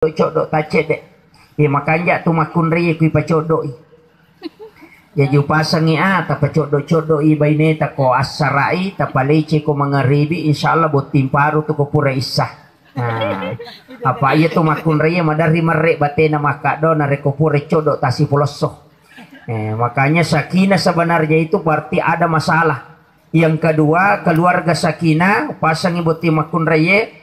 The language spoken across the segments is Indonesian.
codok tacet dek. Makanya tu makun ri kui pacodok. Ya ju pasang ta pacodok-codok baine ta ko asarai ta palece ko mangaribi insyaallah bot timparu tu ko pura isah. Apa iya tu makun ri madari marek batena makado na reko pura codok tasi poloso. Makanya sakinah sebenarnya itu berarti ada masalah. Yang kedua, keluarga sakinah pasang ibu makun ri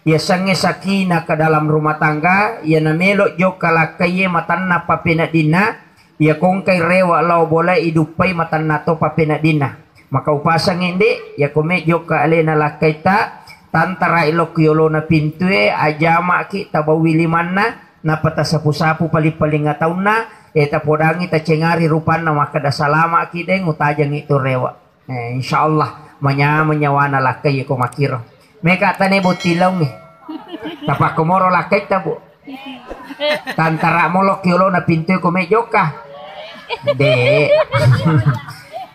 ya sange sakinah ke dalam rumah tangga ya namelo jo kalakaye matanna papena dina ya kongkai rewa lau boleh hidupai matanna to papena dina maka upasang indi ya kome jo ka alena lakaita tantara ilok yolo na pintue ajama ki tabawili manna na pata sapu-sapu pali-pali nga taon na eta podangi ta cengari rupan na maka da salama ki deng utajang itu rewa insyaallah menyawana lakay ko makiro meka tane botilong ni tapak komoro lakay tabo tantara molok yolo na pintu ko mejoka de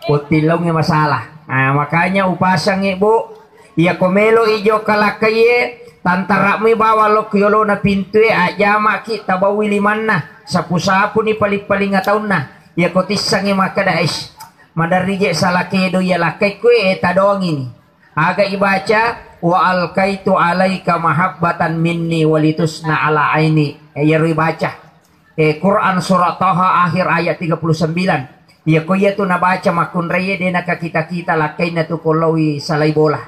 botilong ni masalah makanya upasang ibu iya komelo ijo kalakaye tantara mi bawa lok yolo na pintu ajama ki tabawi limanna sapu-sapu ni paling-paling taon na iya kotisang maka dais madarije salakedo ya lakay ko eta doang ini aga ibaca wa alkaitu alaika mahabbatan minni walitusna ala aini ya baca Quran surat Taha akhir ayat 39 ya ko ya tu na baca makun reye de na kita lakai na tu kolawi salai bola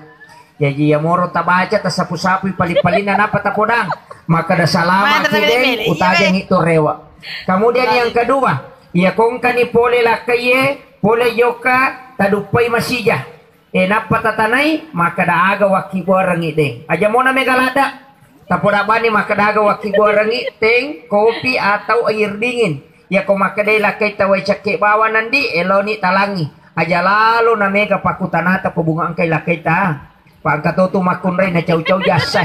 ya moro ta baca ta sapu-sapu pali-palina napa ta podang maka da salama kiden utajang itu rewa kemudian yang kedua ya kongkani pole lakai pole joka tadupai masijah napatatanay makadaaga waki buarangi deng aja mo na megalada tapodabani makadaga waki buarangi teng kopi atau air dingin ya ko makadai lakay taway cake bawa nandi eloni talangi aja lalu na mega pakutanata pabungaan kay lakay ta pagkatoto makun ray na chow jasa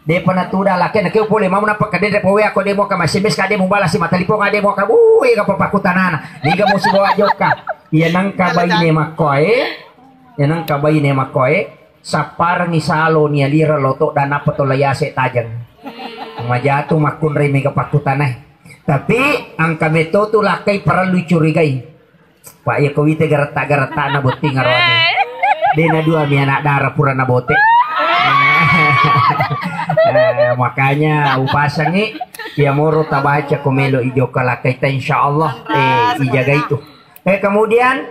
de panatuda lakay na kayo puli mamo na pagkadede pawe ako de mo ka masimis ka de mo bala si matalipo ka de mo ka buhay ka papakutanana liga mo si bawa joka yan ang kabay ni makoy yan ang kabay ni makoy sa parang isalo niya lira loto dan apa to layase tajang majato makun ray mega pakutanay tapi ang kami to lakay para lucurigay pa iya kawite garata na boting arone de na dua mi anak darah pura na bote makanya upasangi ya moro tabaca komelo ijo kalakay ta insyaallah ijaga itu kemudian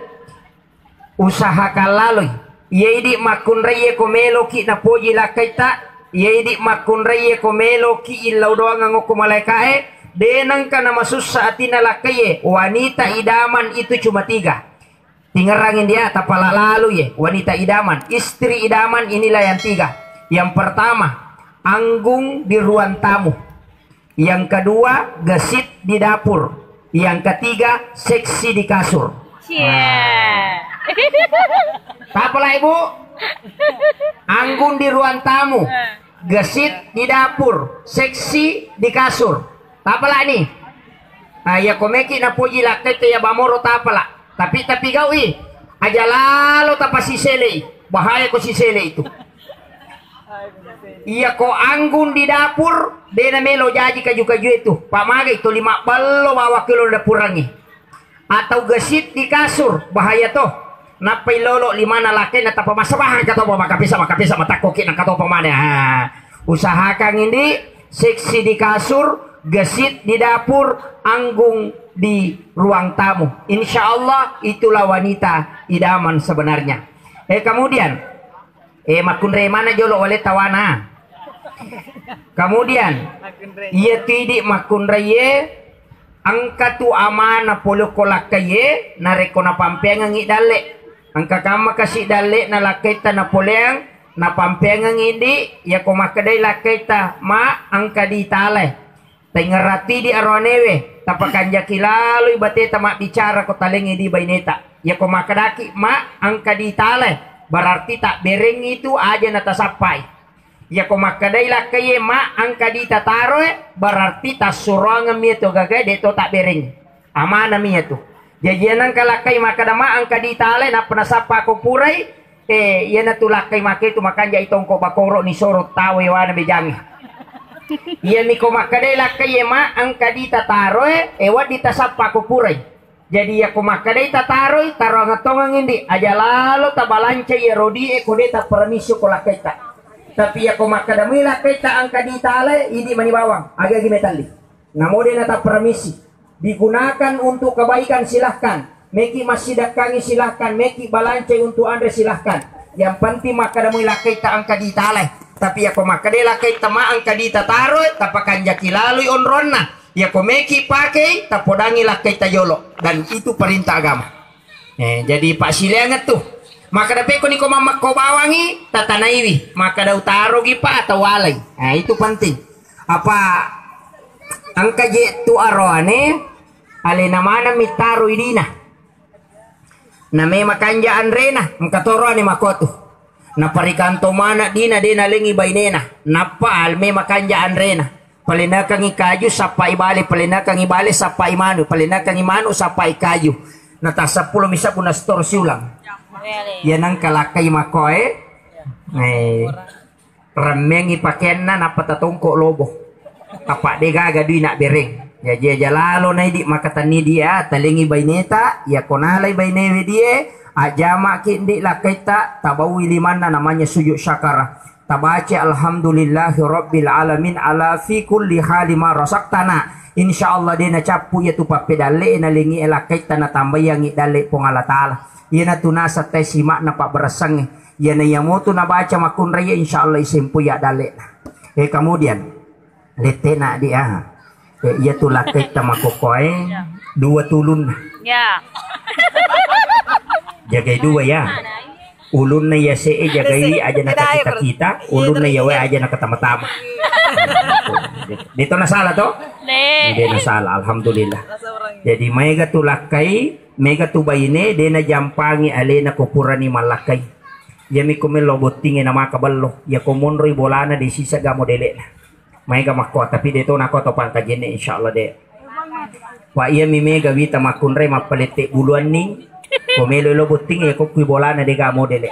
usaha kalaloy yeidi makun reye komelo ki na poji lakay ta yeidi makun reye komelo ki ilaw doang ang kumalakae denang ka na masusa atina lakay wanita idaman itu cuma 3 tingerangin dia tapala lalu ya wanita idaman istri idaman inilah yang 3 yang pertama anggung di ruang tamu yang kedua gesit di dapur yang ketiga seksi di kasur apalah ibu anggung di ruang tamu gesit di dapur seksi di kasur apalah ini ya komeki na puji lakay ya bamoro tapala tapi gawi aja lalu tapa si sele bahaya ko si sele itu iya ko anggun di dapur dena melo jaji kaju itu pamagay itu 5 balo bawa kilo dapurangi atau gesit di kasur bahaya toh napay lolo 5 na laki na tapa masabahan ka to makapisa matakokin ang kato pamana usahakan ini seksi di kasur gesit di dapur anggung di ruang tamu insyaallah itulah wanita idaman sebenarnya kemudian makun re mana jolo wale tawana kemudian iya tidi makun reye angka tu amana polo kolakaye nareko na pampengang idale angka kama kasih dale na laketa na poleang na pampengang idi ya ko makadai laketa ma angka di tale tengerati di aronewe tapakan jaki lalu ibate tamak bicara ko talengi di baineta ya ko makadaki ma angka di tale berarti tak bereng itu aja nata sapai ya ko makadai lakay ma angka di tataro berarti tak surangan mi to gagay deto tak bereng amana mi itu jajanan kalakay makadama angka di tale na penasapa ko puray yan na tulakay makito makanya itong ko bakoro ni sorot tawe wana bejami Iya mi kumakadai lakay ma ang kadita taroy ewa dita sapa ko puray. Jadi ya kumakadai tataroy taro ngatongang hindi aja lalo tabalanca ya rodi kodeta permisyo ko lakay ta. Tapi ya kumakadami lakay ta ang kadita ale hindi manibawang aga gimetali. Namode na ta permisi digunakan untuk kebaikan silahkan. Meki masidakangi silahkan, meki balancai untuk Andre silahkan. Yang penting makadamu lakai ta angka ditalai. Tapi ya ko makade lakai ta ma angka ditataro, tapakan jaki lalui onronna. Ya ko meki pakai, tapodangi lakai ta yolo. Dan itu perintah agama. Jadi Pak Silengat tuh. Maka dapat ko ni ko mamak ko bawangi, tatanaiwi. Maka daw taro gipa atau walay. Nah itu penting. Apa angka je tu aroane, ale namana mitaro idina. Na may makanjaan rena mkatoro ni makoto na parikanto mana dina lengi bainena napal may makanjaan rena palinakang ikaju sapa ibali palinakang ibali sapa imanu palinakang imanu sapa ikaju natasa pulo misa puna store siulang yan ang kalakay makoe rameng ipakyan na napatatongko lobo tapak degaga duy na bereng. Ya dia jalalo na di makatani dia talingi baineta ya konalay bainewe dia ajama kindi lakaita tabawi liman na namanya sujud syakara tabaci alhamdulillahi rabbil alamin ala fi kulli hali ma rasaktana insyaallah dia na capu ya tu papedale na lingi elakaita na tambayangi dale pongala taala ya na tunasa te simak na pak berasang ya na yamotu na baca makun raya insyaallah isimpu ya dale kemudian letena dia ia tu lakai tamakokoy dua tulun ya jagai dua ya ulun na ya jagai aja na kita ulun na ya we aja na tama-tama dito na salah to hindi na salah alhamdulillah jadi mega tu lakai mega tu bayine de na jampangi ale na kupurani malakay yami kumelo botingi na makaballo ya kumonroy bolana de sisa gamo dele na may gamakwa tapi dito na ko to pangkajene insyaallah de wa iya mi mega wita makunre mapalete buluan ning komelo lo buting ya ko bola na de gamo dele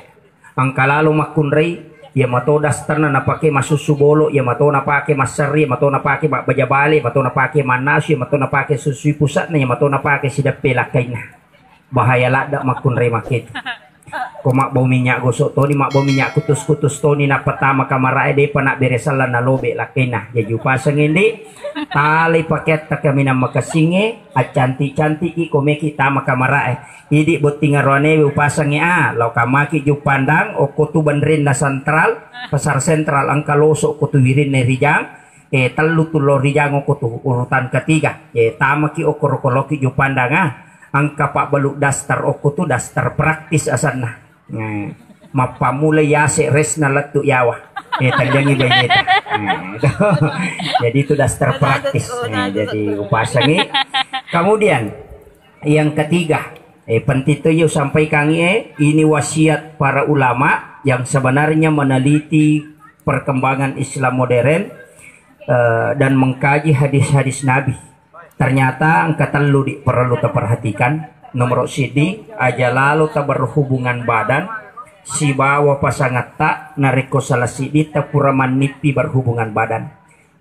ang kalalo makunre ya mato dastar na napake masusubolo ya mato napake masari mato napake bajabali mato napake manasyo mato napake susui pusat na ya mato napake sidap pelakay na bahaya lada makunre makit ko makbaw minyak gosok to ni makbaw minyak kutus-kutus to ni na pertama kamarae de panak beresalan na lobe lakay na jadi upasang hindi tali paket ta kami na makasinge at cantik-cantik i komeki tama kamarae hindi buting arone upasang law kamaki ju pandang o kutuban rin na sentral pasar sentral ang kaloso kutuwirin na rijang telu tulo rijang o kutu urutan ketiga tama ki o korokoloki ju pandang ang kapak baluk dastar oku tu dastar praktis asan na mapamulay yase res na latu yawa tandyangi bayeta jadi itu dastar praktis jadi upasangi kemudian yang ketiga pentito yo sampai kangi ini wasiat para ulama yang sebenarnya meneliti perkembangan Islam modern dan mengkaji hadis-hadis Nabi. Ternyata angkatan lu perlu terperhatikan nomor sidi aja lalu tak berhubungan badan si bawa pasangan tak nariko salah sidi tak pura manipi berhubungan badan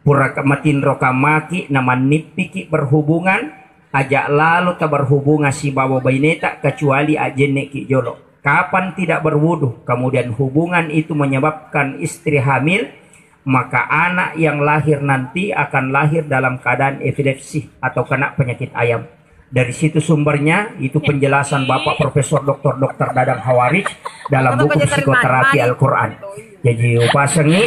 pura kematin rokamaki nama nipi ki berhubungan aja lalu tak berhubungan si bawa baineta kecuali ajene ki jolo kapan tidak berwudu kemudian hubungan itu menyebabkan istri hamil maka anak yang lahir nanti akan lahir dalam keadaan epilepsi atau kena penyakit ayam. Dari situ sumbernya itu penjelasan Bapak Profesor Dr. Dadang Hawarij dalam buku psikoterapi Al-Quran. Jadi upasangi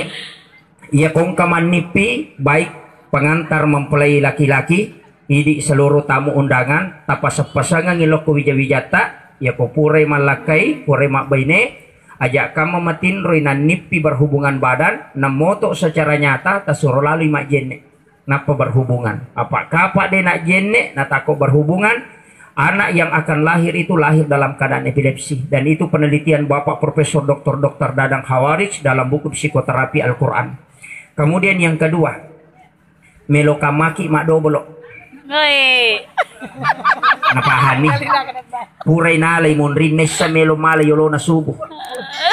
ia kongkaman nipi baik pengantar mempelai laki-laki idi seluruh tamu undangan tapas pasangan ngiloko wijawijata ya ko pure malakai pure mak baine ajak kamu matin roinan nipi berhubungan badan namoto secara nyata tasuro lalu mak jenne napa berhubungan apakah pak de nak jenne natako berhubungan anak yang akan lahir itu lahir dalam keadaan epilepsi dan itu penelitian Bapak Profesor Dr. Dadang Hawarij dalam buku psikoterapi Al-Quran. Kemudian yang kedua melokamaki mak dobolo Ngoi. Napahani. Puray nalay mon rines sa melo malay yolo na subo.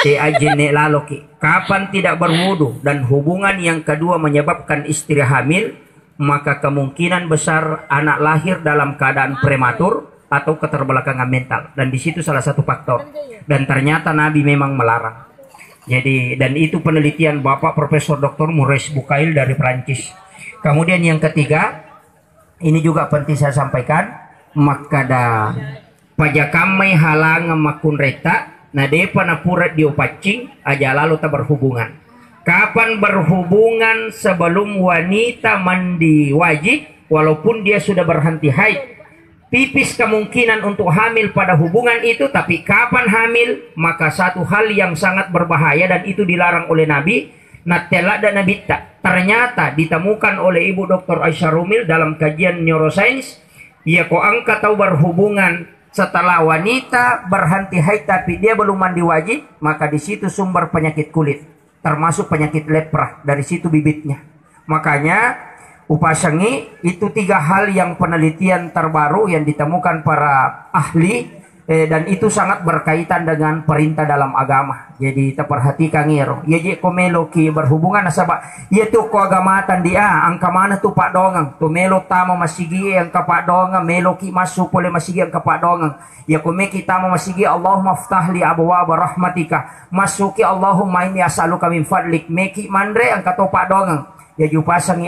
Ajene lalo ki. Kapan tidak berwudu dan hubungan yang kedua menyebabkan istri hamil, maka kemungkinan besar anak lahir dalam keadaan prematur atau keterbelakangan mental. Dan di situ salah satu faktor. Dan ternyata Nabi memang melarang. Jadi, dan itu penelitian Bapak Profesor Dr. Maurice Bucaille dari Prancis. Kemudian yang ketiga, ini juga penting saya sampaikan, makada pajakamai halang makun reta, na depa na purat diopacing aja lalu tak berhubungan. Kapan berhubungan sebelum wanita mandi wajib, walaupun dia sudah berhenti haid, tipis kemungkinan untuk hamil pada hubungan itu. Tapi kapan hamil, maka satu hal yang sangat berbahaya dan itu dilarang oleh Nabi. Natela dan Nabita ternyata ditemukan oleh Ibu Dr. Aisyah Rumil dalam kajian neuroscience. Ya kok angka tahu berhubungan setelah wanita berhenti haid tapi dia belum mandi wajib, maka di situ sumber penyakit kulit, termasuk penyakit lepra, dari situ bibitnya. Makanya Upasangi itu 3 hal yang penelitian terbaru yang ditemukan para ahli, dan itu sangat berkaitan dengan perintah dalam agama. Jadi kita perhatikan ngiro. Ya je komelo ki berhubungan nasaba. Ya tu ko agamatan dia angka mana tu pak dongang. Tu melo tama masigi angka pak dongang melo ki masuk boleh masigi angka pak dongang. Ya kome kita masigi Allahumma ftahli abwaab rahmatika. Masuki Allahumma inni as'aluka min fadlik. Meki mandre angka tu pak dongang. Ya jupasang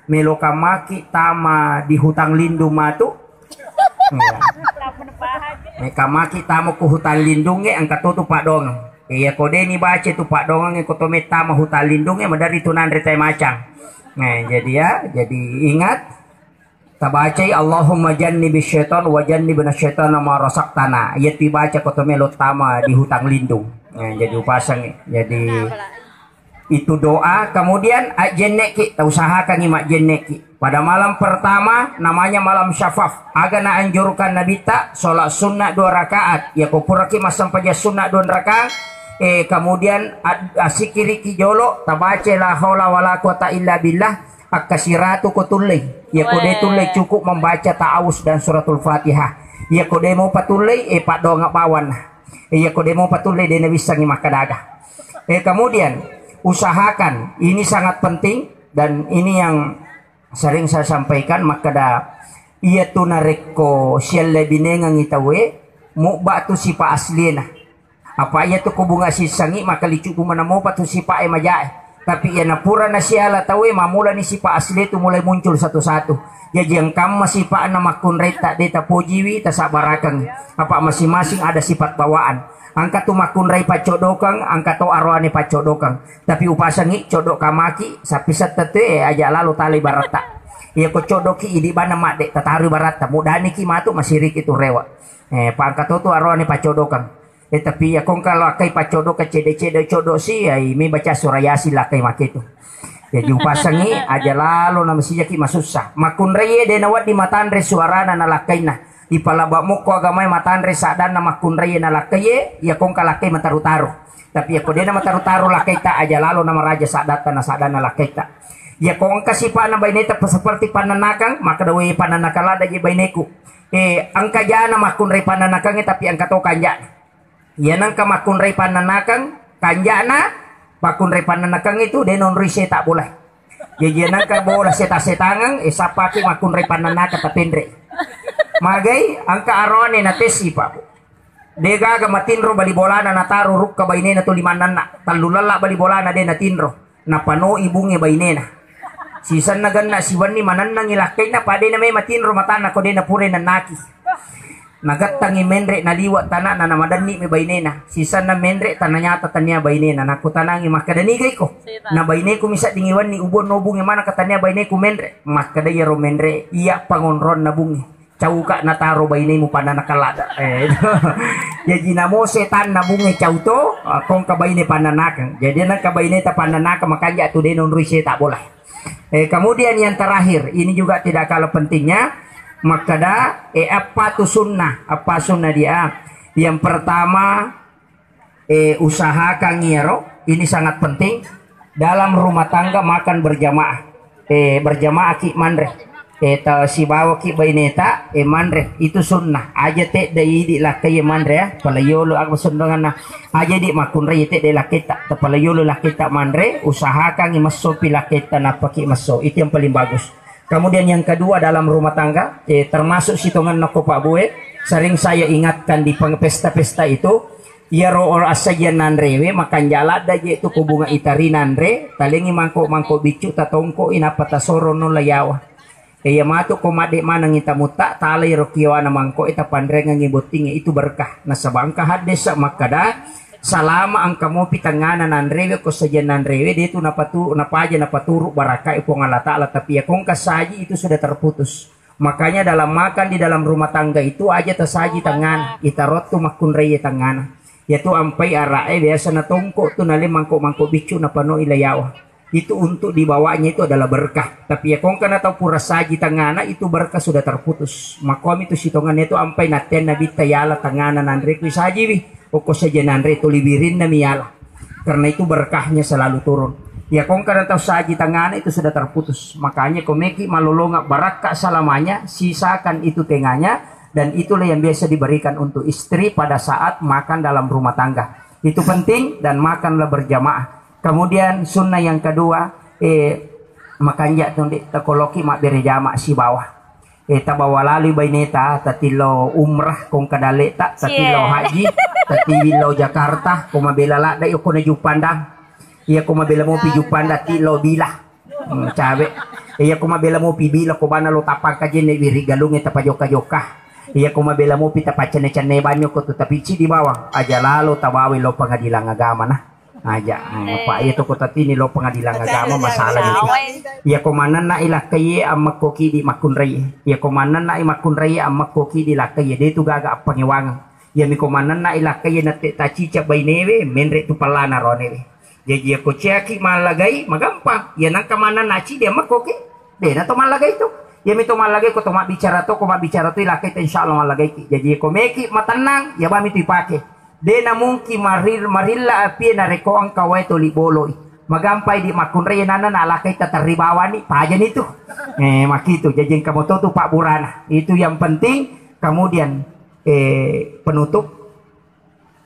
melo kamaki tama di hutang lindung matu. Mereka maki tama ku hutan lindungnya angkat tu pak dong. Iya kode ni baca tu pak dong yang kotomet tama hutan lindungnya madari tunan retai macang. Nah jadi ya, jadi ingat tabaca Allahumma jannibi syaitan wa jannibna syaitan ma razaqtana. Iya dibaca kotomelo tama di hutang lindung. Nah jadi upasang jadi itu doa. Kemudian ajenneki usahakan imak jenneki pada malam pertama, namanya malam syafaf. Aga na anjurkan Nabi tak sholat sunnah 2 rakaat. Ya kupuraki masam paja sunnah 2 rakaat. Kemudian asikiri ki jolo tabace la haula wala quwata illa billah akasiratu kutulai. Ya kode tulai cukup membaca ta'awuz dan suratul Fatihah. Ya kode mau patulai pak do ngapawan. Ya kode mau patulai dia bisa ngimak kadaga. Kemudian usahakan, ini sangat penting dan ini yang sering saya sampaikan, maka da iya tu nareko siale binengang itawe mu batu sipa aslina apa iya tu kubunga sisangi maka licuku mana mau patu sipa majae tapi ya napura na siala tawe mamula ni sipa asli tu mulai muncul satu-satu. Ya jeng kam masih pa na makun reta deta pojiwi ta sabarakang apa masing-masing ada sifat bawaan. Angka tu makun rai pacodokang, angka tu arwani pacodokang. Tapi upasangi codok kamaki sapi satete aja lalu tali barata. Iya ko codoki idi bana mak dek tatari barata. Mudani ki matu masirik itu rewa. Pangka tu arwani pacodokang. Tapi ya kong kalau akai pacodok cede-cede codok si mi baca surah yasin lah kai mak itu. Ya upasangi aja lalu nama si jaki masusah. Makun rai de nawat di matandre suarana nalakaina. Ipalaba mo ko agamay matandre sadan na makunray na lakaye ya kong kalakay mataru-taru tapi ya ko din na mataru-taru lakay ta aja lalo na maraja sadatan na sadan na lakay ta ya kong kasipa na bayneta seperti pananakang maka daw pananakala da bayneku ang kaya na makunray pananakang tapi ang kato kanya yan ang kamakunray pananakang kanya na makunray pananakang itu denon riseta boleh ya yan ang kabola seta-setangang sapaki makunray pananakang tapendre Magay ang kaarone na tesi pa po. Dega ga matinro balibola na nataro ruk ka bayne na tulimanan na. Talulala balibola na de natinro. Napano ibunge bayne na. Sisan na ganna siwan ni manan nang ilakay na pade na may matinro matana ko de na pure na naki. Nagatang menre na liwat tana na namadani may bayne na. Sisan na menre tananya tatanya bayne na. Nakutanangi makadanigay ko. Na bayne ko misa dingiwan ni ubon no bungi mana katanya bayne ko menre. Makadaya ro menre iya pangonron na bungi. Cauka nataro bayne mo pananakalada. Jadi namo setan nabunge cauto kong kabayne pananakang. Jadi nang kabayne ta pananakang makanya tu denon ruise tak boleh. Kemudian yang terakhir ini juga tidak kalah pentingnya makada apa tu sunnah apa sunnah dia. Yang pertama usahakan ngiro ini sangat penting dalam rumah tangga makan berjamaah. Berjamaah ki mandre. eta si bawa ki baineta mandre itu sunnah aja te dai di lakai mandre ya palayolo aku sundongan na aja di makunre te de laketa ta palayolo laketa mandre usahakan imaso pilaketa na paki maso itu yang paling bagus. Kemudian yang kedua dalam rumah tangga termasuk sitongan nako Pak Bue sering saya ingatkan di pesta-pesta itu ya roor asajan nandrewe makan jala daje itu kubunga itari nandre talingi mangko bicu tatongko inapa tasoro no layawa ya matu komade manang ita muta talay rokiwana mangko ita pandrengan ngibutingi itu berkah nasabangka hadis makada salama ang kamu pitanganan nandrewe ko sajan nandrewe dia itu napaja napaturu baraka ipo ngalata ala tapi ya kong kasaji itu sudah terputus. Makanya dalam makan di dalam rumah tangga itu aja tersaji tangan itarot tu makun raya tangan yaitu ampai arae biasa na tongko tu nali mangko bicu na pano ilayawa itu untuk dibawanya itu adalah berkah tapi ya kong kana tau pura saji tangana itu berkah sudah terputus makom itu sitongannya itu ampai naten nabi tayala tanganan nandre ku saji wi oko saja nandre tu libirin na miyala karena itu berkahnya selalu turun ya kong kana tau saji tangana itu sudah terputus makanya komeki malolonga barakah salamanya sisakan itu tengahnya dan itulah yang biasa diberikan untuk istri pada saat makan dalam rumah tangga itu penting dan makanlah berjamaah. Kemudian sunnah yang kedua makan ja tundi takoloki mak berjamaah si bawah tabawa lalu baineta tatilo umrah kong kadale tak tatilo haji tatilo Jakarta kong mabela la dai ko na jupandang iya ko mabela mo pi jupanda tilo bilah cabe iya ko mabela mo pi bila ko bana lo tapang kajen ne biri galung eta pajoka-joka iya ko mabela mo pita pacane-cane banyo ko tutapici di bawah aja lalu tabawi lo pengadilan agama nah aja apa itu ko tatini lo pengadilan agama masalah itu iya ko manan na ilakaye amak koki di makun raya iya ko manan na imakun raya amak koki di lakaye dia itu gaga pangewangan iya mi ko manan na ilakaye na tacica bainewe menre tu palana ronewe jadi ko ciaki malagay magampang ya nang kamanan naci dia makoki dia na to malagay to ya mito malagay ko tuma bicara to ilakay to insyaallah malagay ki jadi ko meki matanang ya ba mito ipake de na mungki marilla api na reko ang kaway to liboloy magampay di makunre nana na alakay tataribawan ni pajan itu makito jadi kamu to Pak Burana itu yang penting. Kemudian penutup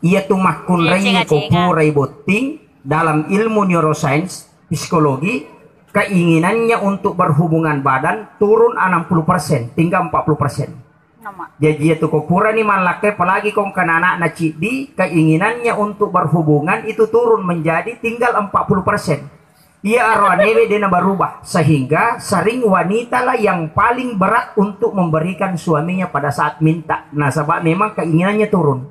ia tu makunre ko purai boting dalam ilmu neuroscience psikologi keinginannya untuk berhubungan badan turun 60% tinggal 40%. Jadi itu kopura nih malake apalagi kong kanana na cidi keinginannya untuk berhubungan itu turun menjadi tinggal 40%. Ia arwanewe dena berubah sehingga sering wanita lah yang paling berat untuk memberikan suaminya pada saat minta. Nah sebab memang keinginannya turun.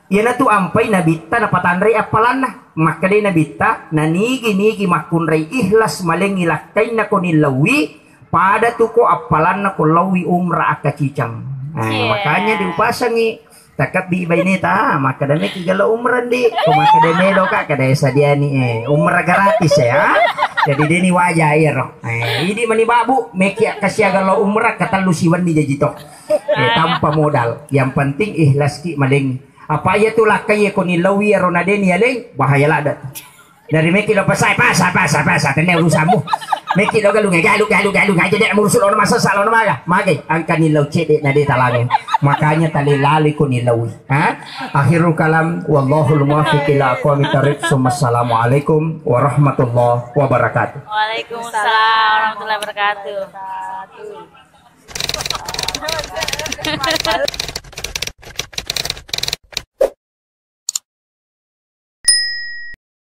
Ia na tu ampai nabita na patandray apalana maka de nabita na nigi makunray ihlas malengi lakay na ko nilawi pada tuko apalan na ko lawi umra akacicang makanya diupasangi takat di baineta maka dame kigala umran di kumaka dame do ka kada sadia ni umra gratis ya jadi deni wajah iro ini mani babu meki kasya galo umra katalu siwan di jajito tanpa modal yang penting ihlas ki malengi apa ya tu lakai ko ni lawi ronadeni aleng bahaya lah dat dari meki lo pasai tene urusanmu meki lo galu aja dek murusul ono masa salo maga mage angka ni law cede na de talangin makanya tali lali ko ni lawi akhirul kalam wallahul muwaffiq ila aqwamit thariq assalamu alaikum warahmatullahi wabarakatuh. Waalaikumsalam warahmatullahi wabarakatuh.